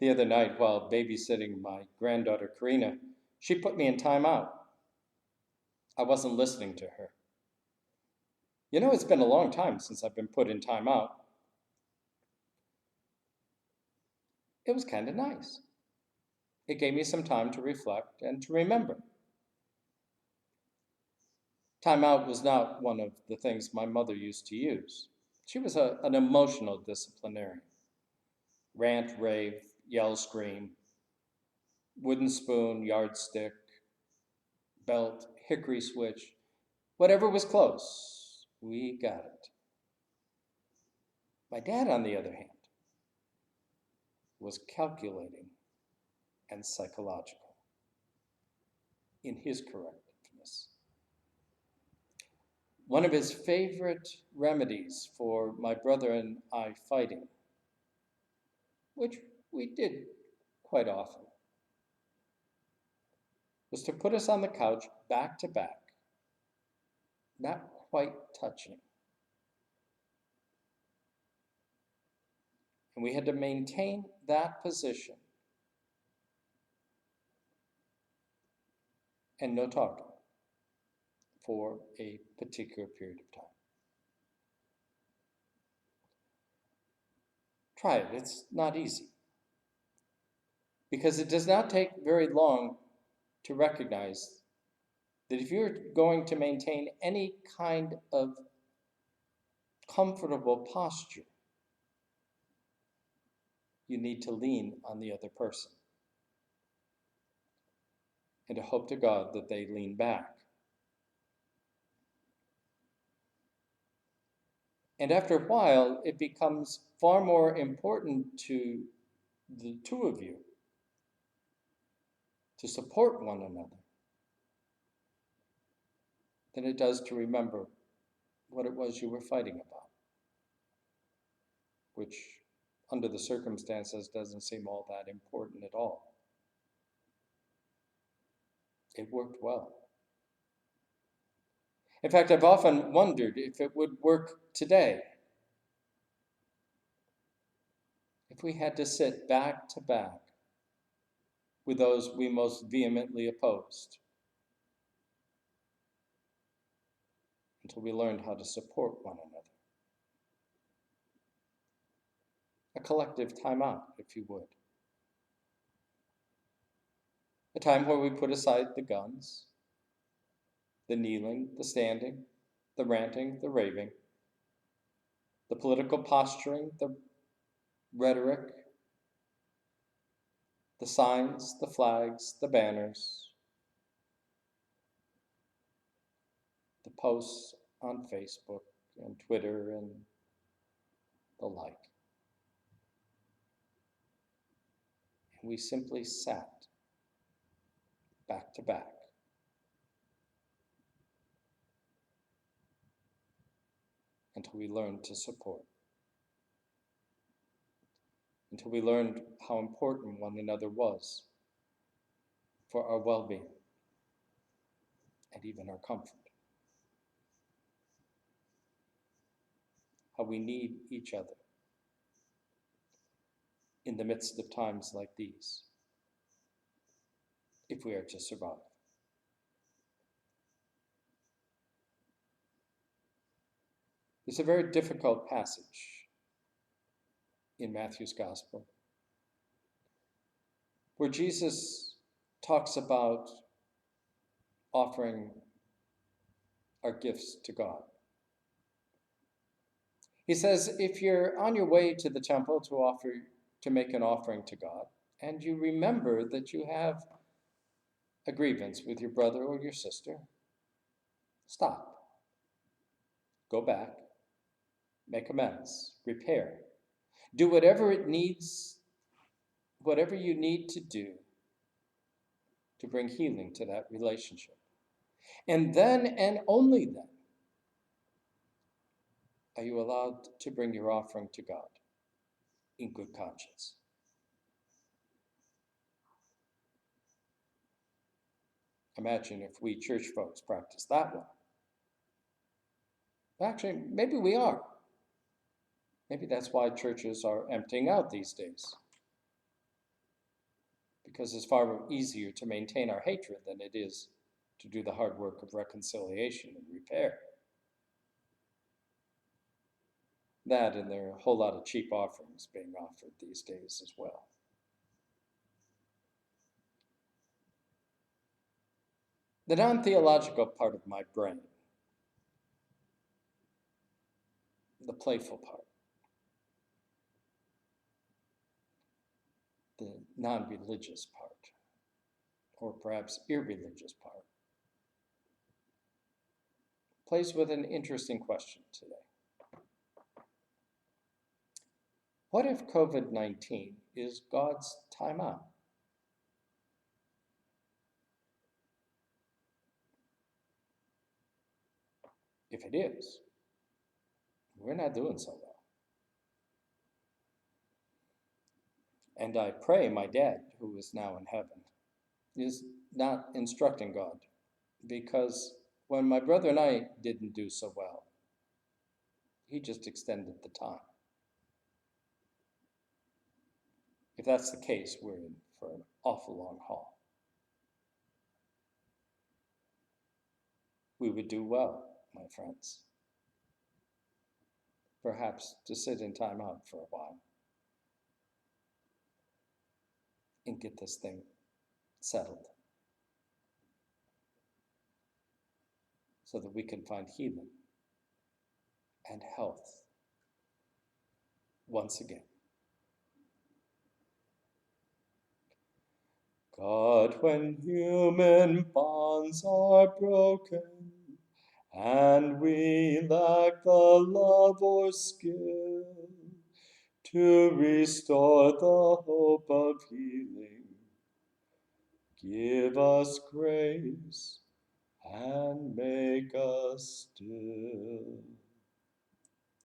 The other night, while babysitting my granddaughter Karina, she put me in timeout. I wasn't listening to her. It's been a long time since I've been put in timeout. It was kind of nice. It gave me some time to reflect and to remember. Timeout was not one of the things my mother used to use. She was an emotional disciplinarian. Rant, rave, yell, scream, wooden spoon, yardstick, belt, hickory switch, whatever was close, we got it. My dad, on the other hand, was calculating and psychological in his correctiveness. One of his favorite remedies for my brother and I fighting, which we did quite often, was to put us on the couch back to back, not quite touching. And we had to maintain that position and no talking for a particular period of time. Try it, it's not easy. Because it does not take very long to recognize that if you're going to maintain any kind of comfortable posture, you need to lean on the other person and to hope to God that they lean back. And after a while, it becomes far more important to the two of you to support one another than it does to remember what it was you were fighting about, which under the circumstances doesn't seem all that important at all. It worked well. In fact, I've often wondered if it would work today if we had to sit back to back with those we most vehemently opposed until we learned how to support one another. A collective timeout, if you would. A time where we put aside the guns, the kneeling, the standing, the ranting, the raving, the political posturing, the rhetoric, the signs, the flags, the banners, the posts on Facebook and Twitter and the like. And we simply sat back to back until we learned to support, until we learned how important one another was for our well-being and even our comfort. How we need each other in the midst of times like these, if we are to survive. It's a very difficult passage in Matthew's Gospel, where Jesus talks about offering our gifts to God. He says, if you're on your way to the temple to make an offering to God, and you remember that you have a grievance with your brother or your sister, stop. Go back. Make amends. Repair. Do whatever you need to do to bring healing to that relationship. And then, and only then, are you allowed to bring your offering to God in good conscience. Imagine if we church folks practice that one. Actually, maybe we are. Maybe that's why churches are emptying out these days. because it's far easier to maintain our hatred than it is to do the hard work of reconciliation and repair. That, and there are a whole lot of cheap offerings being offered these days as well. The non-theological part of my brain, the playful part, the non-religious part, or perhaps irreligious part, plays with an interesting question today. What if COVID-19 is God's timeout? If it is, we're not doing so well. And I pray my dad, who is now in heaven, is not instructing God, because when my brother and I didn't do so well, he just extended the time. If that's the case, we're in for an awful long haul. We would do well, my friends, perhaps to sit in time out for a while and get this thing settled so that we can find healing and health once again. God, when human bonds are broken, and we lack the love or skill to restore the hope of healing, give us grace and make us still.